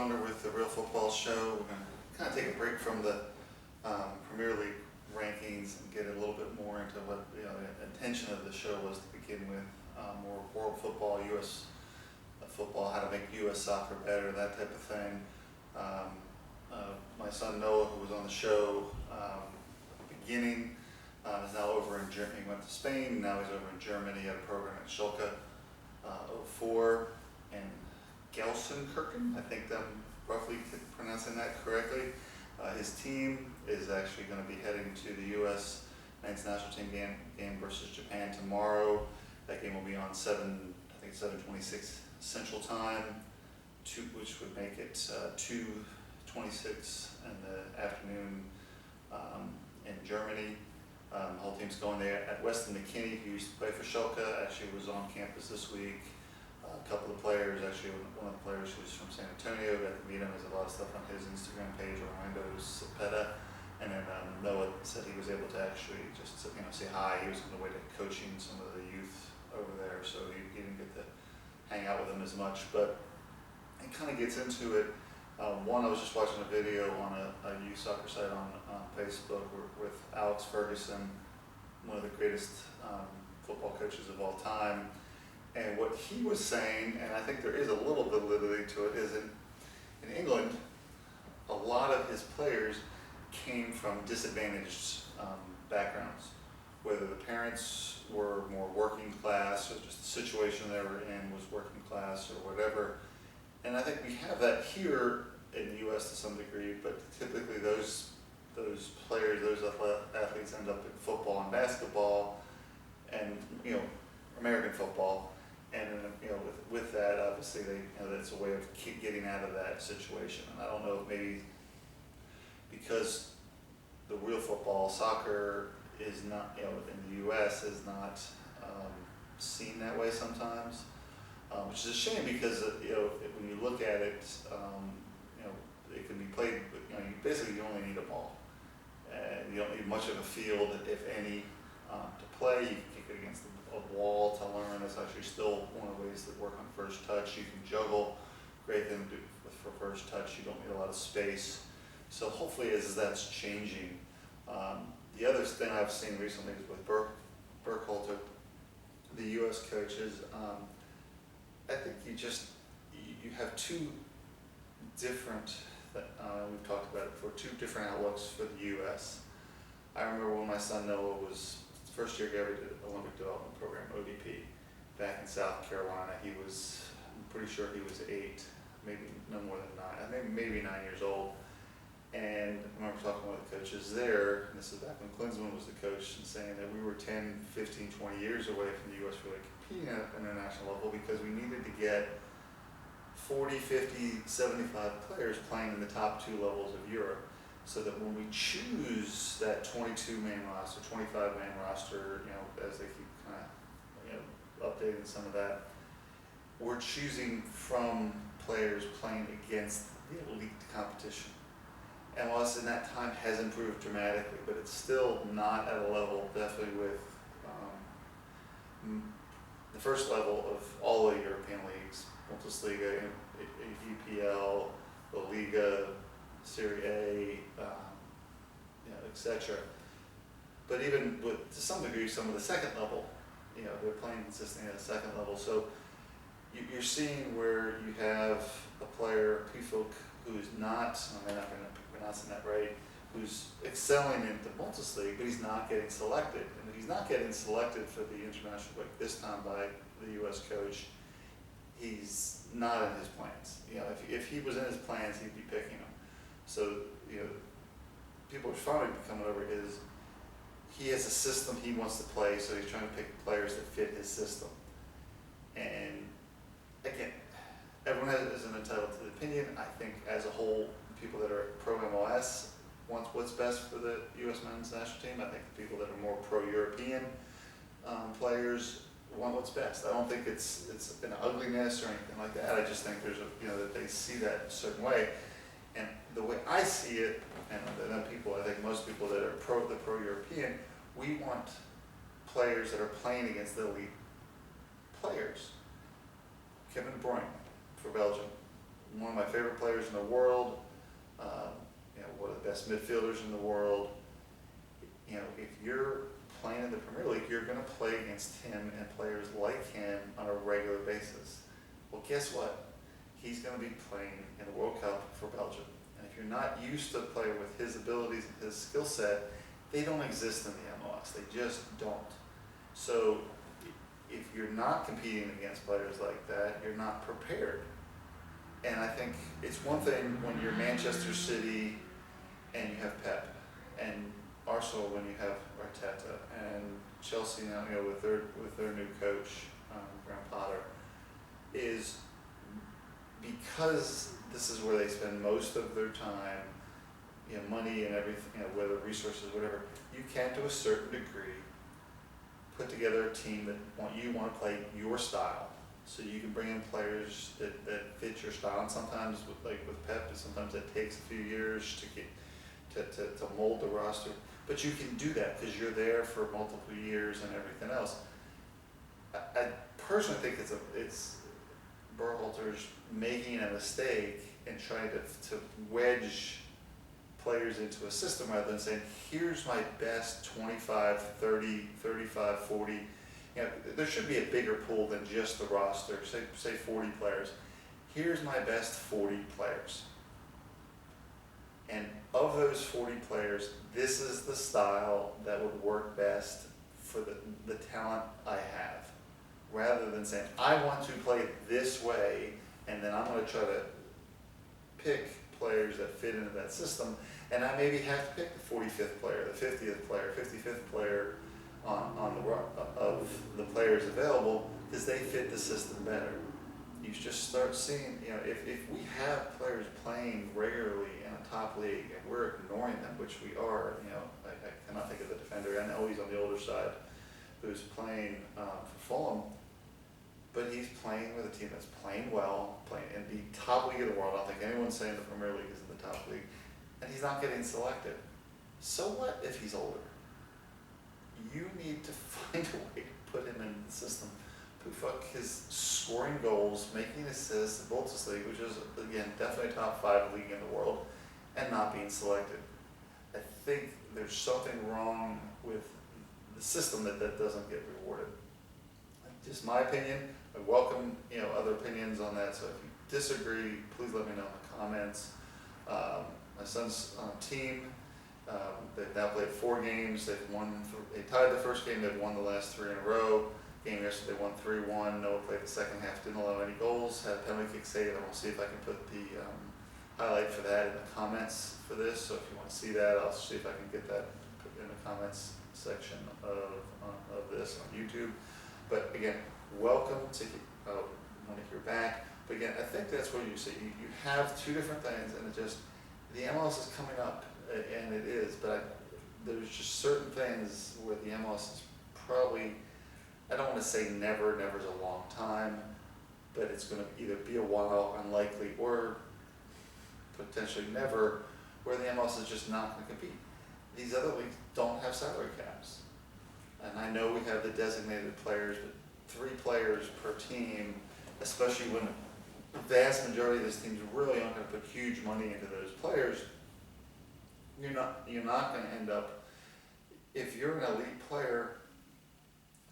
wonder with the Real Football Show, we're going to kind of take a break from the Premier League rankings and get a little bit more into what the intention of the show was to begin with, more world football, U.S. football, how to make U.S. soccer better, that type of thing. My son Noah, who was on the show at the beginning, is now over in Germany. He went to Spain, now he's over in Germany. He had a program at Schalke 04 and Gelsenkirchen, I think I'm roughly pronouncing that correctly. His team is actually going to be heading to the U.S. men's national team game versus Japan tomorrow. That game will be on 7:26 Central Time, which would make it 2:26 in the afternoon in Germany. The whole team's going there. At Weston McKinney, who used to play for Schalke, actually was on campus this week. A couple of players, actually one of the players who's from San Antonio, got to meet him. There's a lot of stuff on his Instagram page, Orlando Cepeda. And then Noah said he was able to actually just say hi. He was on the way to coaching some of the youth over there, so he didn't get to hang out with them as much. But it kind of gets into it. One, I was just watching a video on a youth soccer site on Facebook with Alex Ferguson, one of the greatest football coaches of all time. And what he was saying, and I think there is a little bit of validity to it, is in England, a lot of his players came from disadvantaged backgrounds, whether the parents were more working class or just the situation they were in was working class or whatever. And I think we have that here in the U.S. to some degree, but typically those players, those athletes end up in football and basketball and American football. And with that, obviously, that's a way of getting out of that situation. And I don't know if maybe because the real football, soccer is not, in the U.S. is not seen that way sometimes, which is a shame because when you look at it, it can be played. You only need a ball, and you don't need much of a field, if any, to play. You can kick it against a wall to learn. It's actually still one of the ways that work on first touch. You can juggle. Great thing to do for first touch. You don't need a lot of space. So hopefully as that's changing. The other thing I've seen recently is with Burkhalter, the U.S. coaches. I think you have two different, we've talked about it before, two different outlooks for the U.S. I remember when my son Noah was first year he ever did Olympic Development Program, ODP, back in South Carolina. I'm pretty sure he was 8, maybe no more than 9, maybe 9 years old. And I remember talking with the coaches there, and this is back when Klinsmann was the coach, and saying that we were 10, 15, 20 years away from the U.S. really competing at an international level because we needed to get 40, 50, 75 players playing in the top 2 levels of Europe. So that when we choose that 22-man roster, 25-man roster, as they keep kind of updating some of that, we're choosing from players playing against the elite competition. MLS in that time has improved dramatically, but it's still not at a level, definitely with the first level of all the European leagues, Bundesliga, EPL, La Liga, Serie A, etc. But even with, to some degree, some of the second level, they're playing consistently at the second level. So you're seeing where you have a player, Pifuk, who's not, I'm not going to be pronouncing that right, who's excelling in the Bundesliga, but he's not getting selected. And if he's not getting selected for the international break this time by the U.S. coach, he's not in his plans. If he was in his plans, he'd be picking him. So, people are finally coming over he has a system he wants to play, so he's trying to pick players that fit his system. And again, everyone is entitled to the opinion. I think as a whole, people that are pro-MLS want what's best for the U.S. men's national team. I think the people that are more pro-European players want what's best. I don't think it's an ugliness or anything like that. I just think there's that they see that a certain way. And the way I see it, and then I think most people that are pro-European, we want players that are playing against the elite players. Kevin De Bruyne for Belgium, one of my favorite players in the world, one of the best midfielders in the world. If you're playing in the Premier League, you're going to play against him and players like him on a regular basis. Well, guess what? He's going to be playing in the World Cup for Belgium. And if you're not used to play with his abilities and his skill set, they don't exist in the MLS. They just don't. So if you're not competing against players like that, you're not prepared. And I think it's one thing when you're Manchester City and you have Pep, and Arsenal when you have Arteta, and Chelsea now, with their new coach, Graham Potter, is because this is where they spend most of their time, money and everything, whether resources, whatever. You can, to a certain degree, put together a team that you want to play your style. So you can bring in players that fit your style, and sometimes with Pep, sometimes it takes a few years to mold the roster. But you can do that because you're there for multiple years and everything else. I personally think it's Berhalter's making a mistake in trying to wedge players into a system rather than saying, here's my best 25, 30, 35, 40. There should be a bigger pool than just the roster, say 40 players. Here's my best 40 players. And of those 40 players, this is the style that would work best for the talent I have. Rather than saying, I want to play it this way, and then I'm going to try to pick players that fit into that system, and I maybe have to pick the 45th player, the 50th player, 55th player of the players available because they fit the system better. You just start seeing, if we have players playing regularly in a top league and we're ignoring them, which we are, I cannot think of the defender, I know he's on the older side, who's playing for Fulham, but he's playing with a team that's playing well, playing in the top league of the world. I don't think anyone's saying the Premier League is in the top league, and he's not getting selected. So what if he's older? You need to find a way to put him in the system. Pufuk is scoring goals, making assists in Bundesliga, which is, again, definitely a top 5 league in the world, and not being selected. I think there's something wrong with the system that doesn't get rewarded. Just my opinion. I welcome other opinions on that. So if you disagree, please let me know in the comments. My son's on a team. They've now played 4 games. They tied the first game. They've won the last 3 in a row. Game yesterday, they won 3-1. Noah played the second half, didn't allow any goals. Had a penalty kick save, and we'll see if I can put the highlight for that in the comments for this. So if you want to see that, I'll see if I can get that put in the comments section of this on YouTube. But again, welcome to want to hear back. But again, I think that's what you say. You have 2 different things, and the MLS is coming up, and it is. But there's just certain things where the MLS is probably, I don't want to say never's a long time, but it's going to either be a while, unlikely, or potentially never, where the MLS is just not going to compete. These other leagues don't have salary caps. And I know we have the designated players, but 3 players per team, especially when the vast majority of these teams really aren't going to put huge money into those players, you're not going to end up, if you're an elite player,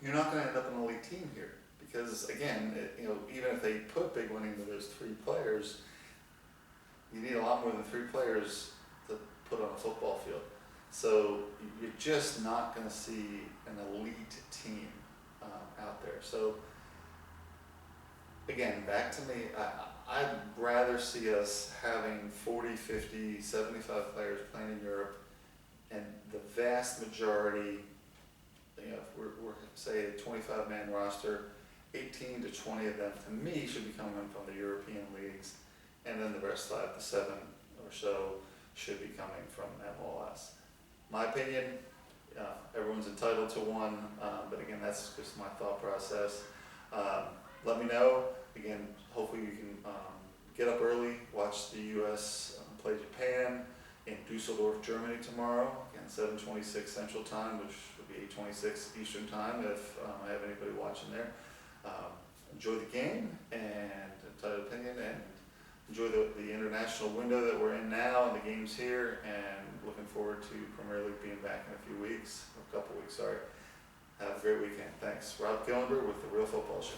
you're not going to end up in an elite team here. Because again, even if they put big money into those 3 players, you need a lot more than 3 players to put on a football field. So you're just not going to see an elite team out there. So again, back to me, I'd rather see us having 40, 50, 75 players playing in Europe, and the vast majority, if we're say a 25-man roster, 18 to 20 of them, to me, should be coming from the European leagues, and then the rest 5 to 7 or so should be coming from MLS. My opinion, everyone's entitled to one, but again, that's just my thought process. Let me know. Again, hopefully you can get up early, watch the U.S. Play Japan in Dusseldorf, Germany tomorrow. Again, 7:26 Central Time, which would be 8:26 Eastern Time if I have anybody watching there. Enjoy the game and entitled opinion, and enjoy the international window that we're in now and the games here, and looking forward to Premier League being back in a few weeks, a couple weeks, sorry. Have a great weekend. Thanks. Rob Gillenberg with The Real Football Show.